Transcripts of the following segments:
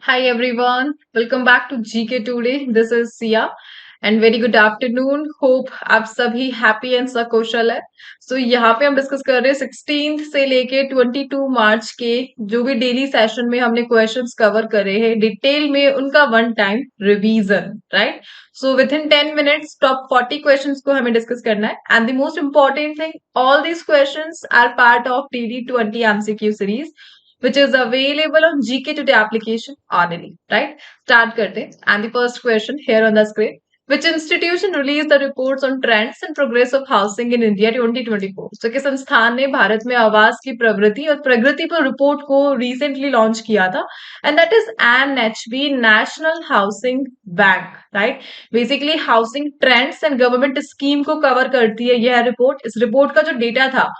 Hi everyone, welcome back to GK Today. This is Sia and very good afternoon. Hope आप सभी happy and सकुशल है. So यहाँ पे हम डिस्कस कर रहे हैं 16 से लेके 22 मार्च के जो भी डेली सेशन में हमने क्वेश्चंस कवर करे हैं डिटेल में उनका one time revision right. So within 10 minutes top 40 questions को हमें डिस्कस करना है and the most important thing all these questions are part of TD20 MCQ series which is available on GK Today application only, right? Start karte hain. And the first question here on the screen. Which institution released the reports on trends and progress of housing in India 2024? So किस संस्थान ने भारत में आवास की प्रवृत्ति और प्रगति पर report को रिसेंटली लॉन्च किया था and that is NHB national housing bank right. Basically housing trends and government scheme को कवर करती है यह रिपोर्ट. इस रिपोर्ट का जो डेटा था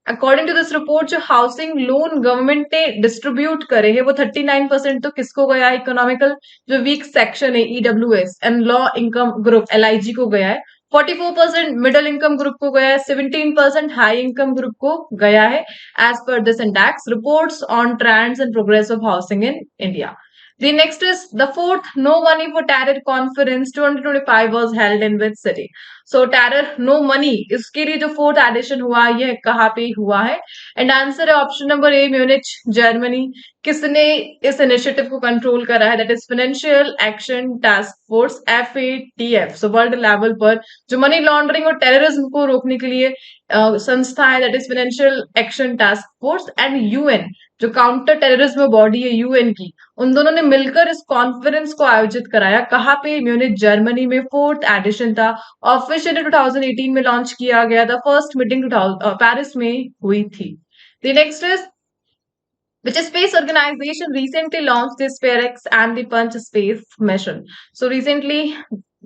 अकॉर्डिंग टू दिस रिपोर्ट जो हाउसिंग लोन गवर्नमेंट ने डिस्ट्रीब्यूट करे हैं वो 39% तो किसको गया है इकोनॉमिकल जो वीक सेक्शन है EWS and law income group LIG को गया है. 44% मिडिल इनकम ग्रुप को गया है. 17% हाई इनकम ग्रुप को गया है as per this index reports on trends and progress of housing in India. The next is the fourth No Money for Terror Conference 2025 was held in which city? So Terror No Money इसके लिए जो fourth edition हुआ यह कहाँ पे हुआ है and answer है option number A Munich Germany. किसने इस इनिशिएटिव को कंट्रोल करा है that is financial action task force FATF. So world level पर जो मनी लॉन्ड्रिंग और टेररिज्म को रोकने के लिए संस्था है that is financial action task force and UN जो काउंटर टेररिज्म बॉडी है UN की उन दोनों ने मिलकर इस कॉन्फ्रेंस को आयोजित कराया. कहाँ पे म्यूनिच जर्मनी में फोर्थ एडिशन था. ऑफिशियली 2018 में लॉन्च किया गया था. फर्स्ट मीटिंग पेरिस में हुई थी. The next is which space organization recently launched the SpaceX and the Punch space mission? So recently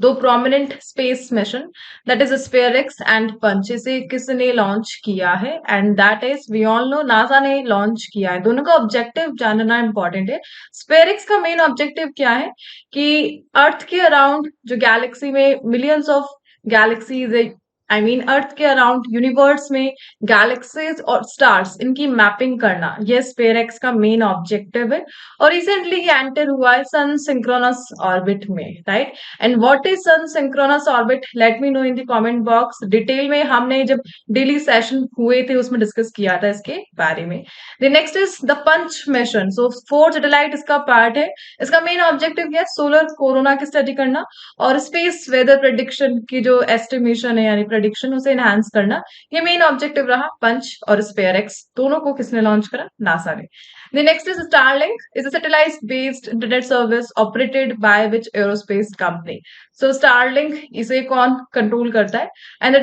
दो prominent space mission that is SpaceX and Punch इसे किसने लॉन्च किया है and that is we all know NASA ने launch किया है. दोनों का ऑब्जेक्टिव जानना इंपॉर्टेंट है. SpaceX का मेन ऑब्जेक्टिव क्या है कि अर्थ के अराउंड जो गैलेक्सी में मिलियंस ऑफ गैलेक्सीज अर्थ के अराउंड यूनिवर्स में गैलेक्सीज और स्टार्स इनकी मैपिंग करना ये स्पेयरएक्स का मेन ऑब्जेक्टिव है और रिसेंटली ये एंटर हुआ है सन सिंक्रोनस ऑर्बिट में right. And what is sun synchronous orbit let me know in the comment box. Detail में हमने जब डेली सेशन हुए थे उसमें डिस्कस किया था इसके बारे में. The next is the punch mission. So fourth satellite इसका पार्ट है. इसका मेन ऑब्जेक्टिव क्या है सोलर कोरोना की स्टडी करना और स्पेस वेदर प्रेडिक्शन की जो एस्टिमेशन है यानी प्रेडिक्शन उसे एनहांस करना. ये मेन ऑब्जेक्टिव रहा. पंच और स्पेयरएक्स दोनों को किसने लॉन्च करा नासा ने. The next is Starlink is a satellite based internet service operated by which aerospace company? So Starlink इसे कौन कंट्रोल करता है and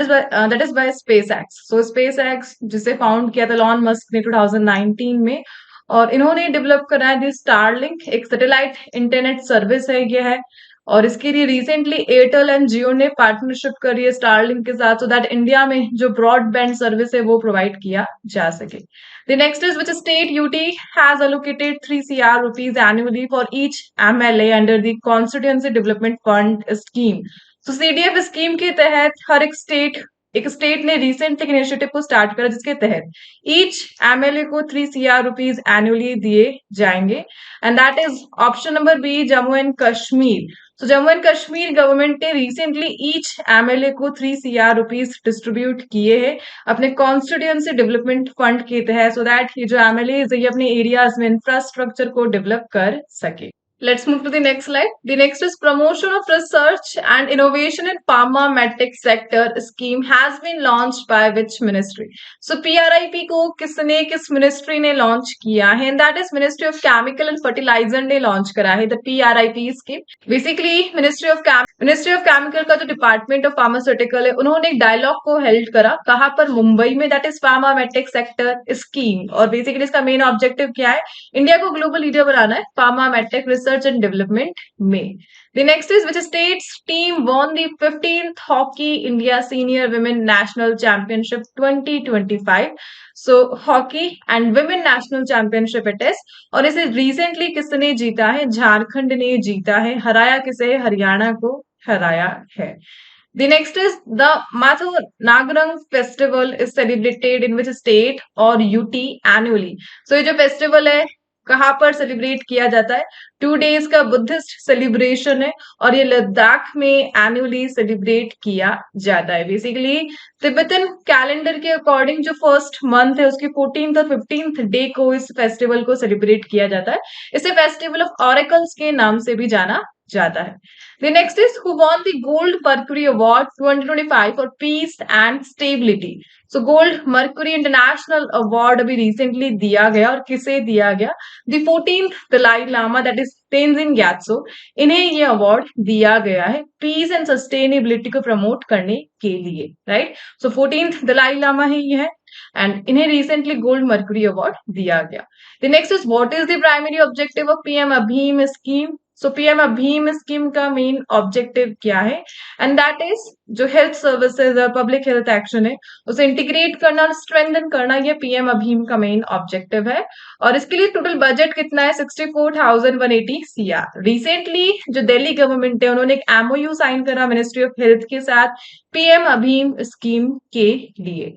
that is by SpaceX. So SpaceX जिसे फाउंड किया था लॉन मस्क ने 2019 में और इन्होंने डेवलप करा है स्टारलिंक एक सैटेलाइट इंटरनेट सर्विस है ये है और इसके लिए रिसेंटली एयरटेल एंड जियो ने पार्टनरशिप करी है स्टारलिंक के साथ सो दैट इंडिया में जो ब्रॉडबैंड सर्विस है वो प्रोवाइड किया जा सके. The next is which state UT has allocated 3 CR rupees annually for each MLA under the Constituency Development Fund scheme. So CDF scheme के तहत हर एक स्टेट ने रिसेंट एक इनिशिएटिव को स्टार्ट करा जिसके तहत ईच MLA को 3 CR रुपीज एनुअली दिए जाएंगे and that is option number B Jammu and Kashmir. तो जम्मू एंड कश्मीर गवर्नमेंट ने रिसेंटली ईच MLA को 3 CR रुपीज डिस्ट्रीब्यूट किए हैं अपने कॉन्स्टिट्यूएंसी डेवलपमेंट फंड के तहत सो दैट ये जो MLA ये अपने एरियाज में इंफ्रास्ट्रक्चर को डेवलप कर सके. Let's move to the next slide. The next is promotion of research and innovation in pharma medtech sector scheme has been launched by which ministry? So PRIP को किसने किस ministry ने launch किया है and that is Ministry of Chemical and Fertilizer ने launch करा है the PRIP scheme. Basically ministry of chemical का जो डिपार्टमेंट ऑफ फार्मास्यूटिकल है उन्होंने एक डायलॉग को हेल्ड करा कहाँ पर मुंबई में that is pharma medtech sector scheme और बेसिकली इसका मेन ऑब्जेक्टिव क्या है इंडिया को ग्लोबल लीडर बनाना है pharma medtech research and development में. The next is which state's team won the 15th Hockey India Senior Women National Championship 2025? So hockey and women national championship it is और इसे recently किसने जीता है झारखंड ने जीता है. हराया किसे हरियाणा को हराया है. The next is the Mathu Nagarang festival is celebrated in which state or UT annually? So ये जो फेस्टिवल है कहाँ पर सेलिब्रेट किया जाता है? 2 days का बुद्धिस्ट सेलिब्रेशन है और ये लद्दाख में एनुअली सेलिब्रेट किया जाता है। बेसिकली तिब्बतन कैलेंडर के अकॉर्डिंग जो फर्स्ट मंथ है उसकी 14th और 15th डे को इस फेस्टिवल को सेलिब्रेट किया जाता है। इसे फेस्टिवल ऑफ ऑरेकल्स के नाम से भी जाना जाता है। The next is who won the Gold Mercury Award 2025 for Peace and Stability. So Gold Mercury International Award अभी recently दिया गया और किसे दिया गया? The 14th Dalai Lama, that is Tenzin Gyatso, इन्हें ये अवार्ड दिया गया है पीस एंड सस्टेनेबिलिटी को प्रमोट करने के लिए, राइट? सो 14th दलाई लामा ही ये है एंड इन्हें रिसेंटली गोल्ड मर्क्यूरी अवार्ड दिया गया। The next is what is the primary objective of PM अभीम स्कीम? सो पीएम अभीम स्कीम का मेन ऑब्जेक्टिव क्या है? एंड दैट इज जो हेल्थ सर्विसेज और पब्लिक हेल्थ एक्शन है उसे इंटीग्रेट करना और स्ट्रेंथन करना, ये पीएम अभीम का मेन ऑब्जेक्टिव है। और इसके लिए टोटल बजट कितना है? 64,180 CR। रिसेंटली जो दिल्ली गवर्नमेंट है उन्होंने एक एमओयू साइन करा मिनिस्ट्री ऑफ हेल्थ के साथ पीएम अभीम स्कीम के लिए।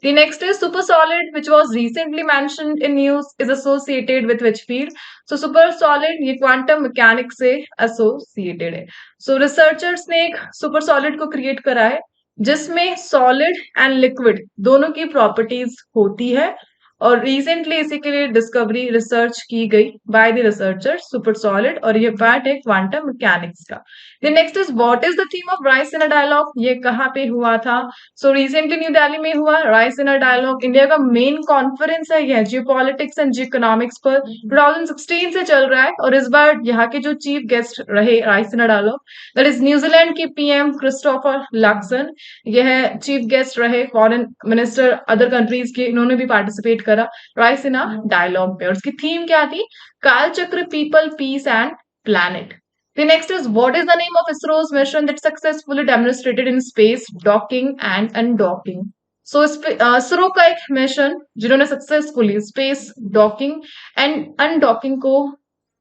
The next is super solid, which was recently mentioned in news, is associated with which field? So super solid ये quantum mechanics से associated है। So researchers ने एक super solid को create करा है जिसमें solid and liquid दोनों की properties होती है और रिसेंटली इसी के लिए डिस्कवरी रिसर्च की गई by the researcher super solid और ये पार्ट है क्वांटम मैकेनिक्स का। The next is what is the theme of Raisina dialogue? ये कहाँ पे हुआ था? सो रिसेंटली न्यू दिल्ली में हुआ रायसीना डायलॉग। इंडिया का मेन कॉन्फ्रेंस है यह जियोपॉलिटिक्स एंड जियोइकोनॉमिक्स पर 2016 से चल रहा है और इस बार यहाँ के जो चीफ गेस्ट रहे Raisina dialogue that is New Zealand के पीएम क्रिस्टोफर लक्सन, यह चीफ गेस्ट रहे फॉरेन मिनिस्टर अदर कंट्रीज के, इन्होंने भी पार्टिसिपेट करा रायसीना डायलॉग पे और उसकी थीम क्या थी? Kalachakra, people, peace and planet. The next is what is the name of ISRO's mission that successfully demonstrated in space docking and undocking? So ISRO का एक मिशन जिन्होंने successfully space docking and undocking को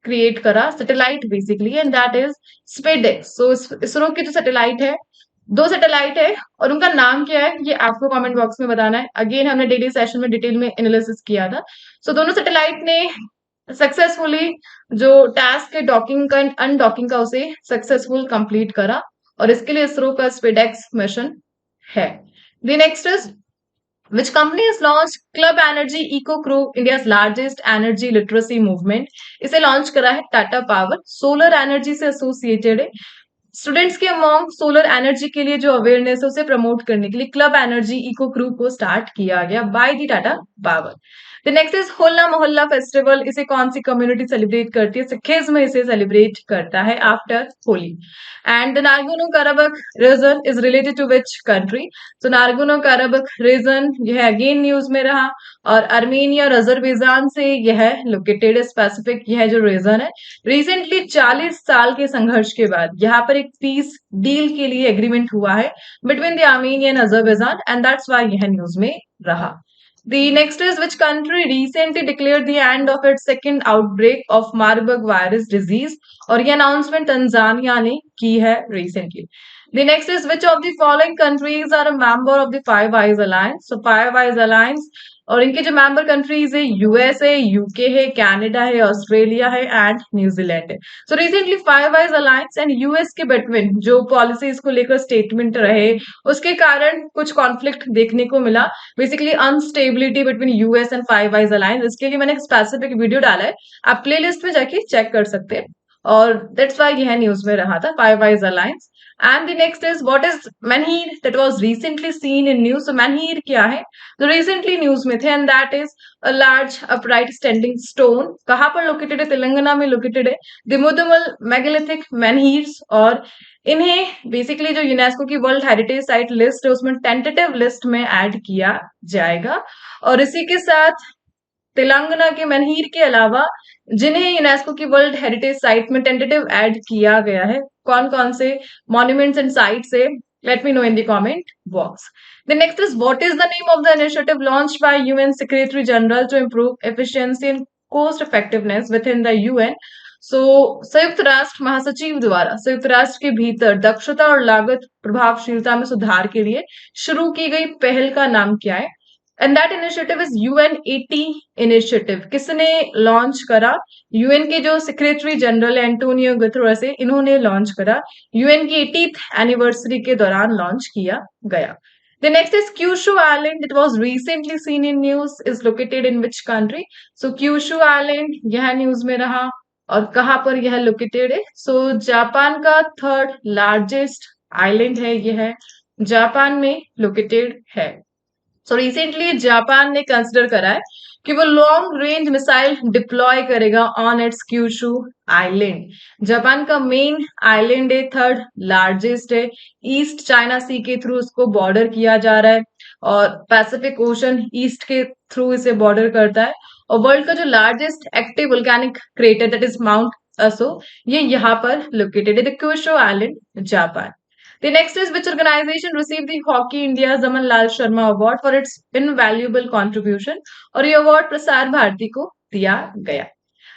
create करा, satellite basically, and that is SpaDeX. So ISRO की जो satellite है, 2 satellite है और उनका नाम क्या है ये आपको कमेंट बॉक्स में बताना है। अगेन हमने डेली सेशन में डिटेल में एनालिसिस किया था। सो दोनों सैटेलाइट ने सक्सेसफुली जो टास्क है डॉकिंग का एंड अनडॉकिंग का उसे सक्सेसफुल कंप्लीट करा और इसके लिए इसरो का स्पेडेक्स मिशन है। The next is which company has launched Club Energy Eco Crew, India's largest energy literacy movement? इसे लॉन्च करा है टाटा पावर, सोलर एनर्जी से एसोसिएटेड है। स्टूडेंट्स के अमॉन्ग सोलर एनर्जी के लिए जो अवेयरनेस है उसे प्रमोट करने के लिए क्लब एनर्जी इको क्रू को स्टार्ट किया गया by the Tata power. The next is होला मोहल्ला फेस्टिवल। इसे कौन सी कम्युनिटी सेलिब्रेट करती है? सिखिज्म इसे सेलिब्रेट करता है after Holi. And the Nagorno Karabakh region is related to which country? तो नारगोनो कराबख रीजन यह अगेन न्यूज में रहा और अर्मेनिया और अजरबैजान से यह लोकेटेड स्पेसिफिक यह जो रीजन है। रिसेंटली 40 साल के संघर्ष के बाद यहाँ पर एक पीस डील के लिए एग्रीमेंट हुआ है between the Armenia and Azerbaijan and that's why यह न्यूज में रहा। The next is which country recently declared the end of its second outbreak of Marburg virus disease? और ये अनाउंसमेंट तंजानिया ने की है recently. The next is which of the following countries are a member of the Five Eyes Alliance? So Five Eyes Alliance और इनके जो member countries है US है, यूके है, कनाडा है, ऑस्ट्रेलिया है एंड न्यूजीलैंड है। So recently five Eyes alliance and US के बिटवीन जो पॉलिसीज को लेकर स्टेटमेंट रहे उसके कारण कुछ कॉन्फ्लिक्ट देखने को मिला, basically unstability between US and Five Eyes alliance. इसके लिए मैंने एक स्पेसिफिक वीडियो डाला है, आप प्ले लिस्ट में जाके चेक कर सकते हैं और दैट्स वाई यह न्यूज में रहा था five Eyes alliance. And the next is what is menhir that was recently seen in news? So menhir क्या है? तो रिसेंटली न्यूज में थे and that is a large upright standing stone. कहाँ पर लोकेटेड है? तेलंगाना में लोकेटेड है। द मुदमल मेगालिथिक menhirs और इन्हें बेसिकली जो यूनेस्को की वर्ल्ड हेरिटेज साइट लिस्ट है उसमें टेंटेटिव लिस्ट में ऐड किया जाएगा और इसी के साथ तेलंगाना के menhir के अलावा जिन्हें यूनेस्को की वर्ल्ड हेरिटेज साइट में टेंटेटिव ऐड किया गया है, कौन कौन से मॉन्यूमेंट्स एंड साइट से, let me know in the comment box. The next is what is the name of the initiative launched by UN Secretary General to improve efficiency and cost effectiveness within the UN? So संयुक्त राष्ट्र महासचिव द्वारा संयुक्त राष्ट्र के भीतर दक्षता और लागत प्रभावशीलता में सुधार के लिए शुरू की गई पहल का नाम क्या है? And that initiative is UN80 initiative. किसने लॉन्च करा? यूएन के जो सेक्रेटरी जनरल एंटोनियो गुतेरेस है, इन्होंने लॉन्च करा। यूएन की 80th एनिवर्सरी के दौरान लॉन्च किया गया। The next is Kyushu Island. It was recently seen in news. Is located in which country? So Kyushu Island यह न्यूज में रहा। और कहाँ पर यह लोकेटेड है? सो जापान का थर्ड लार्जेस्ट आइलैंड है यह, जापान में लोकेटेड है। सो रिसेंटली जापान ने कंसिडर करा है कि वो लॉन्ग रेंज मिसाइल डिप्लॉय करेगा on it's Kyushu island. Japan का मेन आइलैंड है, थर्ड लार्जेस्ट है, ईस्ट चाइना सी के थ्रू उसको बॉर्डर किया जा रहा है और पैसिफिक ओशन ईस्ट के थ्रू इसे बॉर्डर करता है। और वर्ल्ड का जो largest active volcanic crater that is mount असो, ये यहाँ पर लोकेटेड है, the Kyushu island, Japan. The next is which organization received the Hockey India's Aman Lal Sharma Award for its invaluable contribution? और ये अवार्ड प्रसार भारती को दिया गया।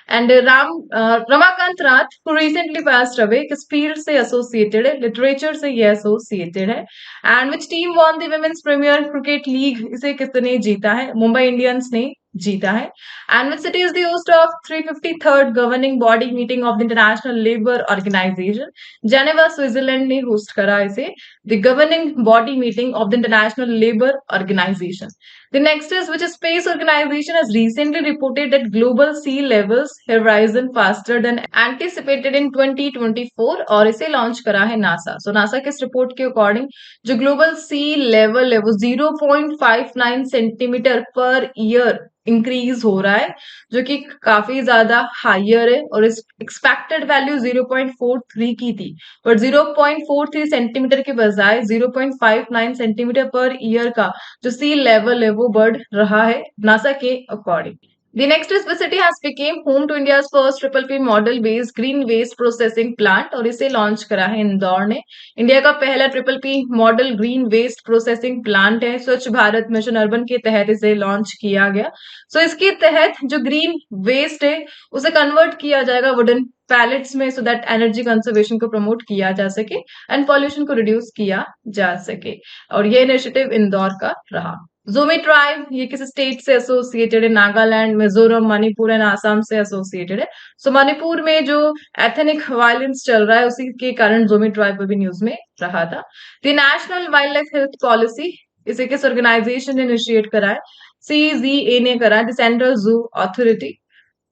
And Ramakant Rath who recently passed away, किस फील्ड से एसोसिएटेड है? लिटरेचर से ये एसोसिएटेड है। And which team won the women's premier cricket league? इसे किसने जीता है? मुंबई इंडियंस ने जीता है। And which city is the host of 353rd governing body meeting of the international labour organisation? Geneva Switzerland ने होस्ट करा इसे, the governing body meeting of the international labour organisation. The next is which space organization has recently reported that global sea levels have risen faster than anticipated in 2024 और इसे launch करा है NASA. सो NASA के इस report के according जो global सी level है वो 0.59 सेंटीमीटर पर ईयर इंक्रीज हो रहा है, जो कि काफी ज्यादा हाइयर है। और इस एक्सपेक्टेड वैल्यू 0.43 की थी, पर 0.43 सेंटीमीटर के बजाय 0.59 सेंटीमीटर पर ईयर का जो सी लेवल है वो बढ़ रहा है नासा के according. The next is which city has became home to India's first triple P model based green waste processing plant? और इसे लॉन्च करा है इंदौर ने। इंडिया का पहला triple P model green waste processing plant है, स्वच्छ भारत मिशन अर्बन के तहत इसे लॉन्च किया गया। सो इसके तहत जो ग्रीन वेस्ट है उसे कन्वर्ट किया जाएगा वुडन पैलेट्स में, सो दैट एनर्जी कंजर्वेशन को प्रमोट किया जा सके एंड पॉल्यूशन को रिड्यूस किया जा सके। और ये इनिशिएटिव इंदौर का रहा। जोमी ट्राइब ये किस स्टेट से एसोसिएटेड है? नागालैंड, मिजोरम, मणिपुर एंड आसाम से एसोसिएटेड है। सो मणिपुर में जो एथनिक वायलेंस चल रहा है उसी के कारण जोमी ट्राइब भी न्यूज में रहा था। The national wild life health policy इसे किस ऑर्गेनाइजेशन ने इनिशिएट करा है? CZA ने करा है, the central zoo authority.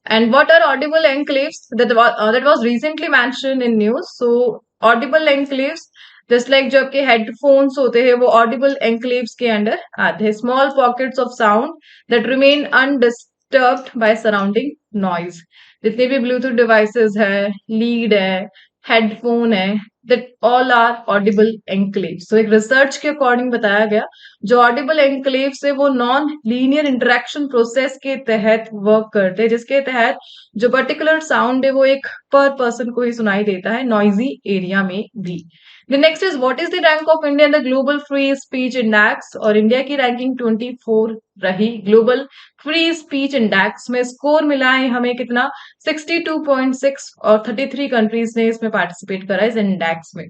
And what are audible enclaves? That was recently mentioned in news. So audible enclaves just like जो आपके हेडफोन्स होते हैं वो ऑडिबल एनक्लेव्स के अंडर आते हैं, small pockets of sound that remain undisturbed by surrounding noise. जितने भी ब्लूटूथ डिवाइसेस है, लीड है, हेडफोन है, that all are audible enclaves. तो एक रिसर्च के अकॉर्डिंग बताया गया जो ऑडिबल एनक्लेव्स है वो नॉन लीनियर इंटरेक्शन प्रोसेस के तहत वर्क करते हैं, जिसके तहत जो पर्टिकुलर साउंड है वो एक पर पर्सन को ही सुनाई देता है नॉइजी एरिया में भी। The next is what is the rank of India in the Global Free Speech Index? और इंडिया की रैंकिंग 24 रही। ग्लोबल फ्री स्पीच इंडेक्स में स्कोर मिला है हमें कितना? 62.6 और 33 कंट्रीज ने इसमें पार्टिसिपेट करा इस इंडेक्स में।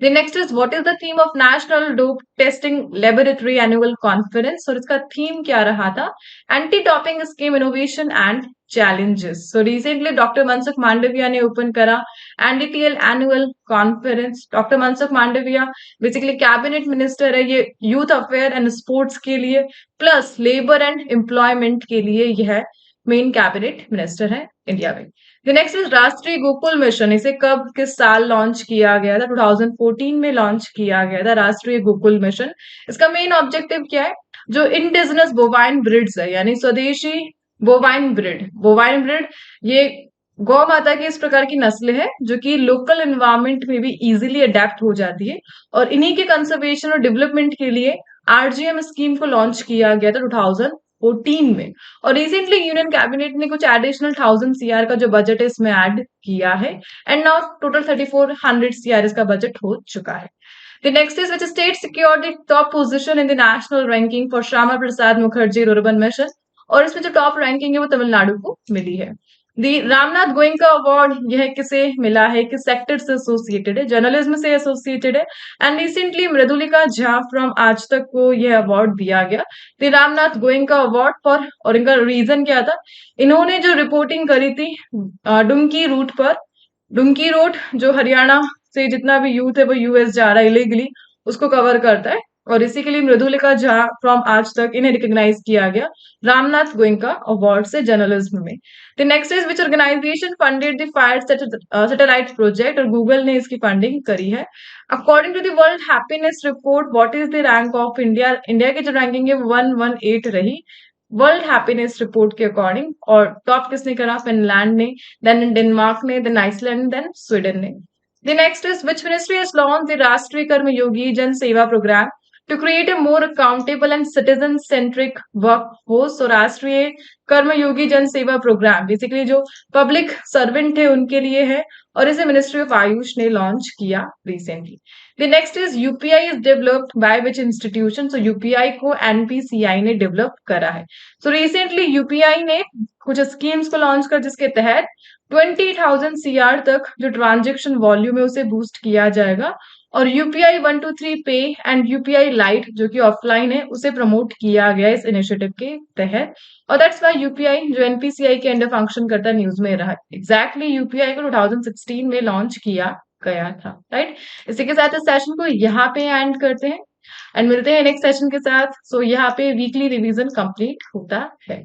The next is what is the theme of National Dope Testing Laboratory Annual Conference? और इसका थीम क्या रहा था? Anti doping scheme innovation and challenges. So recently doctor Mansukh Mandaviya ने ओपन करा NDTL annual conference. Doctor Mansukh Mandaviya basically cabinet minister है, ये youth affair and sports के लिए प्लस लेबर एंड एम्प्लॉयमेंट के लिए यह मेन कैबिनेट मिनिस्टर है इंडिया में। द नेक्स्ट इज राष्ट्रीय गोकुल मिशन। इसे कब किस साल लॉन्च किया गया था? 2014 में लॉन्च किया गया था राष्ट्रीय गोकुल मिशन। इसका मेन ऑब्जेक्टिव क्या है? जो इंडिजिनस बोवाइन ब्रिड्स है यानी स्वदेशी बोवाइन ब्रिड ये गौ माता की इस प्रकार की नस्ल है जो कि लोकल एनवायरमेंट में भी इजीली अडेप्ट हो जाती है, और इन्हीं के कंजर्वेशन और डेवलपमेंट के लिए RGM स्कीम को लॉन्च किया गया था 2014 में। और रिसेंटली यूनियन कैबिनेट ने कुछ एडिशनल 1000 CR का जो बजट है इसमें ऐड किया है, एंड नाउ टोटल 3400 CR इसका बजट हो चुका है। The next is which state secured the top position in the national ranking for Shyama Prasad Mukherjee Rural Mission? और इसमें जो टॉप रैंकिंग है वो तमिलनाडु को मिली है। दी रामनाथ गोयनका अवार्ड यह किसे मिला है, किस सेक्टर से एसोसिएटेड है, जर्नलिज्म से एसोसिएटेड है। And recently Mridulika Jha from आज तक को यह अवार्ड दिया गया, the Ramnath Goenka award for. और इनका रीजन क्या था, इन्होंने जो रिपोर्टिंग करी थी डुमकी रूट पर। डुमकी रोड जो हरियाणा से जितना भी यूथ है वो यूएस जा रहा है इलीगली, उसको कवर करता है। और इसी के लिए मृदुलिका झा फ्रॉम आज तक इन्हें रिकॉग्नाइज किया गया रामनाथ गोयनका अवार्ड से जर्नलिज्म में। The next is which organisation funded the fire satellite project, और गूगल ने इसकी फंडिंग करी है। According to the world happiness report, what is the rank of India, India की जो रैंकिंग है 118 रही वर्ल्ड हैप्पीनेस रिपोर्ट के अकॉर्डिंग। और टॉप किसने करा, फिनलैंड ने, देन डेनमार्क ने, देन आइसलैंड, देन स्वीडन ने। The next is which ministry has launched the Rashtriya Karmayogi Jan Seva program to create a more accountable and citizen-centric workforce? So राष्ट्रीय कर्मयोगी जन सेवा programme basically जो public servant है उनके लिए है, और इसे मिनिस्ट्री ऑफ आयुष ने लॉन्च किया recently. The next is UPI is developed by which institution, so UPI को एनपीसीआई ने डेवलप करा है। सो रिसेंटली यूपीआई ने कुछ स्कीम्स को लॉन्च कर जिसके तहत 20,000 सीआर तक जो ट्रांजेक्शन वॉल्यूम है उसे बूस्ट किया जाएगा। और यूपीआई 123 पे एंड यूपीआई लाइट जो कि ऑफलाइन है उसे प्रमोट किया गया इस इनिशिएटिव के तहत। और दैट्स व्हाई यूपीआई जो एनपीसीआई के अंडर फंक्शन करता है न्यूज में रहा। एग्जैक्टली यूपीआई को 2016 में लॉन्च किया गया था, राइट। इसी के साथ इस सेशन को यहाँ पे एंड करते हैं एंड मिलते हैं नेक्स्ट सेशन के साथ। सो यहाँ पे वीकली रिवीजन कंप्लीट होता है।